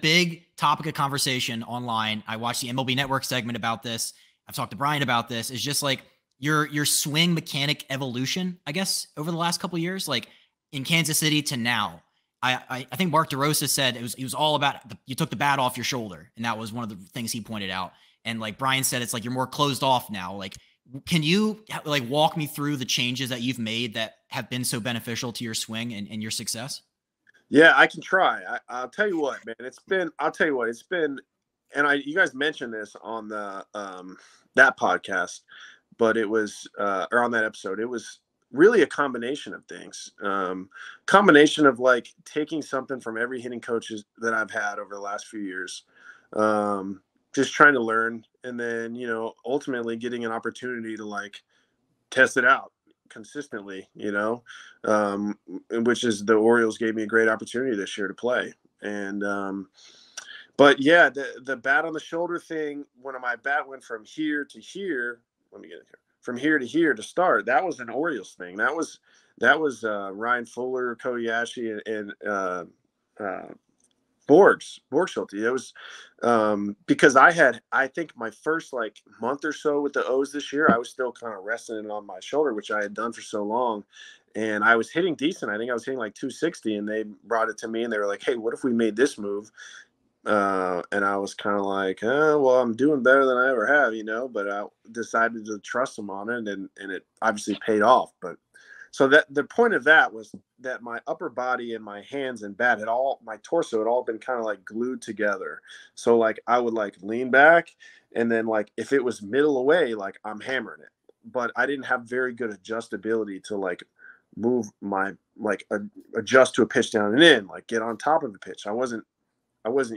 big topic of conversation online. I watched the MLB Network segment about this. I've talked to Brian about this. It's just like your swing mechanic evolution, I guess, over the last couple of years, like in Kansas City to now. I think Mark DeRosa said it was all about you took the bat off your shoulder, and that was one of the things he pointed out. And like Brian said, it's like you're more closed off now. Like, can you like walk me through the changes that you've made that have been so beneficial to your swing and your success? Yeah, I can try. I'll tell you what, man. And you guys mentioned this on the that podcast, but it was or on that episode, it was really a combination of things. Combination of like taking something from every hitting coaches that I've had over the last few years, just trying to learn, and then ultimately getting an opportunity to like test it out consistently, which is the Orioles gave me a great opportunity this year to play. And but yeah, the bat on the shoulder thing, when my bat went from here to here, let me get it here, from here to here to start, that was an Orioles thing. That was Ryan Fuller, Kobayashi, and Borg Schulte. It was because I think my first like month or so with the O's this year, I was still kind of resting it on my shoulder, which I had done for so long. And I was hitting decent. I think I was hitting like 260, and they brought it to me and they were like, hey, what if we made this move? And I was kind of like, well, I'm doing better than I ever have, but I decided to trust them on it, and it obviously paid off. But so that the point of that was that my upper body and my hands and bat my torso had all been kind of like glued together. So like I would like lean back, and then like if it was middle away, like I'm hammering it. But I didn't have very good adjustability to like move my adjust to a pitch down and in, like get on top of the pitch. I wasn't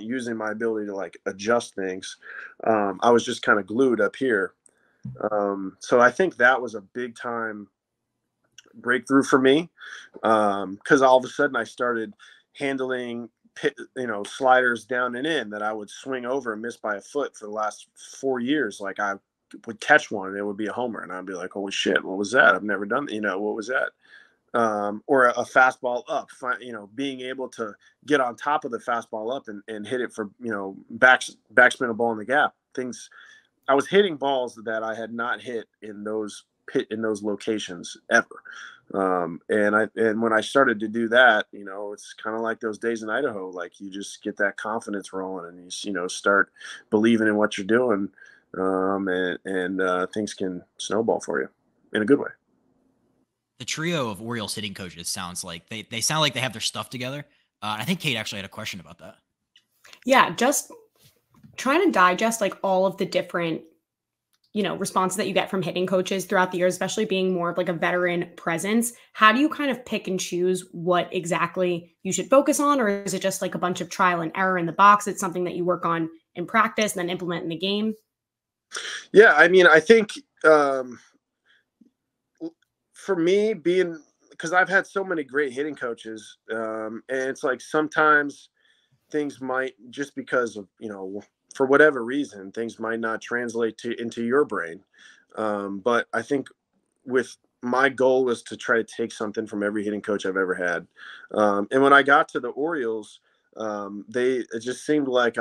using my ability to like adjust things. I was just kind of glued up here. So I think that was a big time breakthrough for me, because all of a sudden I started handling sliders down and in that I would swing over and miss by a foot for the last 4 years. Like I would catch one and it would be a homer, and I'd be like, holy shit, what was that? I've never done that. What was that? Or a fastball up, being able to get on top of the fastball up and hit it for, backspin a ball in the gap. Things I was hitting balls that I had not hit in those locations ever. And when I started to do that, it's kind of like those days in Idaho, like you just get that confidence rolling, and you start believing in what you're doing. And things can snowball for you in a good way. The trio of Orioles hitting coaches sounds like they sound like they have their stuff together. I think Kate actually had a question about that. Yeah, just trying to digest like all of the different, responses that you get from hitting coaches throughout the years, especially being more of like a veteran presence. How do you kind of pick and choose what exactly you should focus on? Or is it just like a bunch of trial and error in the box? It's something that you work on in practice and then implement in the game? Yeah, I mean, I think for me, because I've had so many great hitting coaches, and it's like sometimes things might, just because of, for whatever reason, things might not translate into your brain. But I think with my goal was to try to take something from every hitting coach I've ever had. And when I got to the Orioles, it just seemed like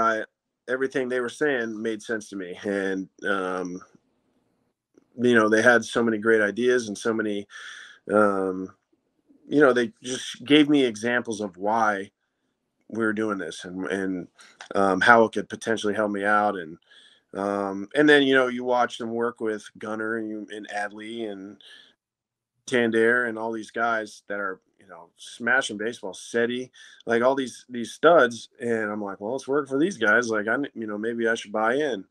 everything they were saying made sense to me. And, they had so many great ideas and so many, they just gave me examples of why we were doing this and how it could potentially help me out. And then, you watch them work with Gunnar and Adley and Tander and all these guys that are, smashing baseball, SETI, like all these studs. And I'm like, well, let's work for these guys. Like, maybe I should buy in.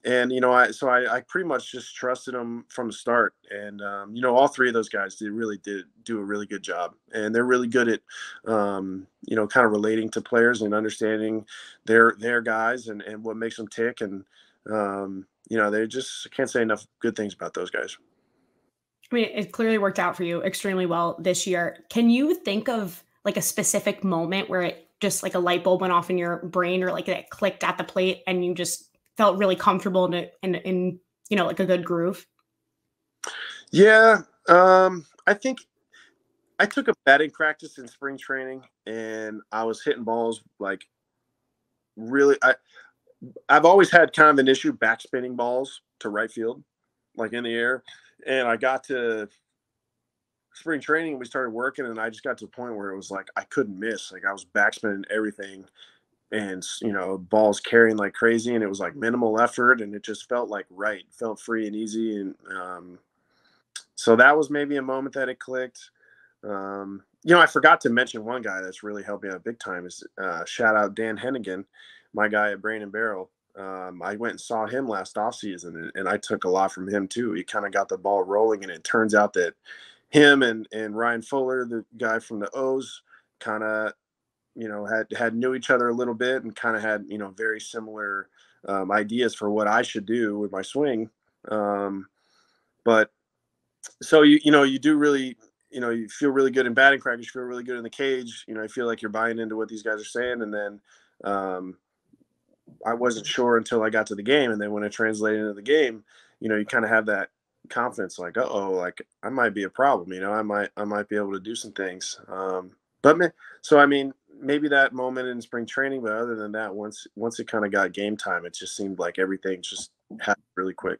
And, I pretty much just trusted them from the start. And, all three of those guys did do a really good job. And they're really good at, kind of relating to players and understanding their guys and what makes them tick. And, they just can't say enough good things about those guys. I mean, it clearly worked out for you extremely well this year. Can you think of like a specific moment where it just like a light bulb went off in your brain, or like it clicked at the plate and you just felt really comfortable in like a good groove? Yeah. I think I took a batting practice in spring training, and I was hitting balls like really, I've always had kind of an issue backspinning balls to right field, like in the air. And I got to spring training and we started working, and I just got to a point where it was like I couldn't miss. Like I was backspinning everything, and balls carrying like crazy, and it was like minimal effort, and it just felt like right, felt free and easy. And so that was maybe a moment that it clicked. I forgot to mention one guy that's really helped me out big time is shout out Dan Hennigan, my guy at Brain and Barrel. I went and saw him last offseason, and I took a lot from him too. He kind of got the ball rolling, and it turns out that him and Ryan Fuller, the guy from the O's, kind of had knew each other a little bit and kind of had very similar ideas for what I should do with my swing. But so you do really you feel really good in batting practice, you feel really good in the cage. I feel like you're buying into what these guys are saying, and then I wasn't sure until I got to the game, and then when it translated into the game, you kind of have that confidence, like, like I might be a problem. I might be able to do some things. So I mean, maybe that moment in spring training, but other than that, once it kind of got game time, it just seemed like everything just happened really quick.